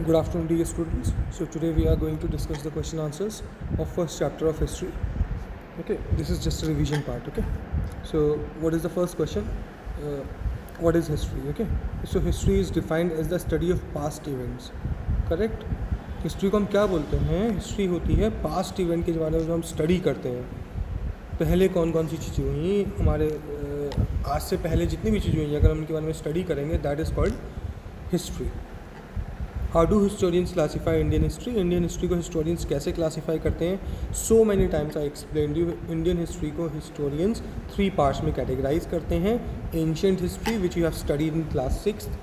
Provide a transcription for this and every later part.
Good afternoon, dear students. So today we are going to discuss the question answers of first chapter of history. Okay, this is just a revision part. Okay, so what is the first question? Uh, what is history? Okay, so history is defined as the study of past events. Correct? History को हम क्या बोलते हैं? History होती है past event के बारे में जो हम स्टडी करते हैं. पहले कौन कौन सी चीज़ें हुई हमारे आज से पहले जितनी भी चीज़ें हुई अगर हम उनके बारे में स्टडी करेंगे that is called history. How do historians classify Indian history? Indian history को हिस्टोरियंस कैसे क्लासीफाई करते हैं? So many times I explain you. Indian history को हिस्टोरियंस 3 पार्ट्स में कैटेगराइज करते हैं. Ancient history which you have studied in class 6th,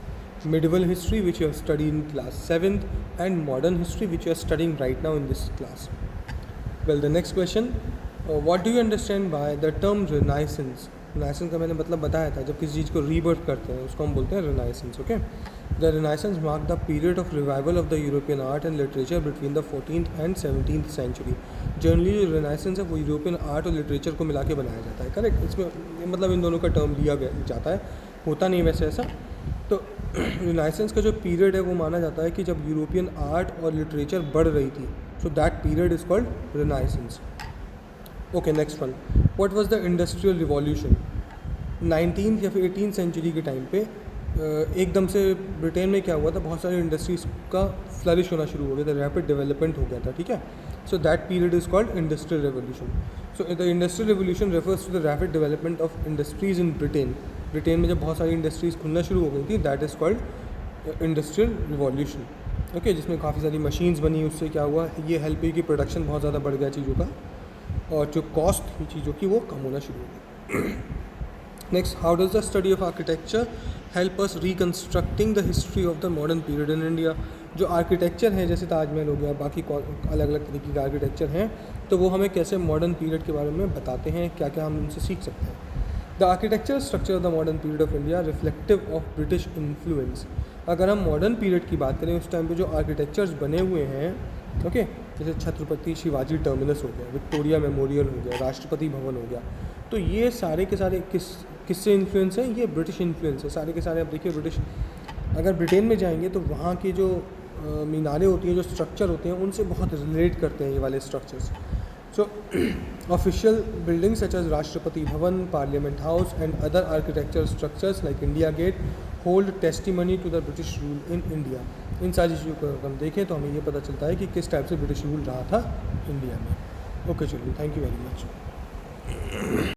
medieval history which you have studied in class 7th, and modern history which you are studying right now in this class. Well, the next question, what do you understand by the term Renaissance? Renaissance का मैंने मतलब बताया था, जब किसी चीज़ को rebirth करते हैं उसको हम बोलते हैं Renaissance. Okay, the Renaissance marked the period of revival of the European art and literature between the 14th and 17th century. Generally जो Renaissance है वो यूरोपियन आर्ट और लिटरेचर को मिला के बनाया जाता है. करेक्ट? इसमें मतलब इन दोनों का टर्म लिया जाता है, होता नहीं वैसे ऐसा. तो रिनाइसेंस का जो पीरियड है वो माना जाता है कि जब यूरोपियन आर्ट और लिटरेचर बढ़ रही थी. सो that period is called renaissance. Okay, next one, what was the industrial revolution? 19th या फिर 18th सेंचुरी के टाइम पे एकदम से ब्रिटेन में क्या हुआ था, बहुत सारी इंडस्ट्रीज़ का फ्लरिश होना शुरू हो गया था, रैपिड डेवलपमेंट हो गया था. ठीक है, so that period is called industrial revolution. So the industrial revolution refers to the rapid development of industries in Britain. Britain में जब बहुत सारी इंडस्ट्रीज़ खुलना शुरू हो गई थी, that is called industrial revolution. Okay, जिसमें काफ़ी सारी मशीन्स बनी, उससे क्या हुआ, ये हेल्प हुई कि प्रोडक्शन बहुत ज़्यादा बढ़ गया चीज़ों का, और जो कॉस्ट थी चीज़ों की वो कम होना शुरू हो गई. Next, how does the study of architecture help us reconstructing the history of the modern period in India? जो आर्किटेक्चर है, जैसे ताजमहल हो गया, बाकी अलग अलग तरीके के आर्किटेक्चर हैं, तो वो हमें कैसे मॉडर्न पीरियड के बारे में बताते हैं, क्या क्या हम उनसे सीख सकते हैं. The architectural structure of the modern period of India reflective of British influence. अगर हम मॉडर्न पीरियड की बात करें, उस टाइम पे जो आर्किटेक्चर्स बने हुए हैं, ओके, जैसे छत्रपति शिवाजी टर्मिनस हो गया, विक्टोरिया मेमोरियल हो गया, राष्ट्रपति भवन हो गया, तो ये सारे के सारे किससे इन्फ्लुएंस हैं? ये ब्रिटिश इन्फ्लुएंस है सारे के सारे. आप देखिए ब्रिटिश, अगर ब्रिटेन में जाएंगे तो वहाँ की जो मीनारें होती हैं, जो स्ट्रक्चर होते हैं, उनसे बहुत रिलेट करते हैं ये वाले structures. So, official buildings such as Rashtrapati Bhavan, Parliament House and other architectural structures like India Gate hold testimony to the British rule in India. इन सारी चीज़ों को हम देखें तो हमें ये पता चलता है कि किस टाइप से ब्रिटिश रूल रहा था इंडिया में. ओके, चलिए, थैंक यू वेरी मच.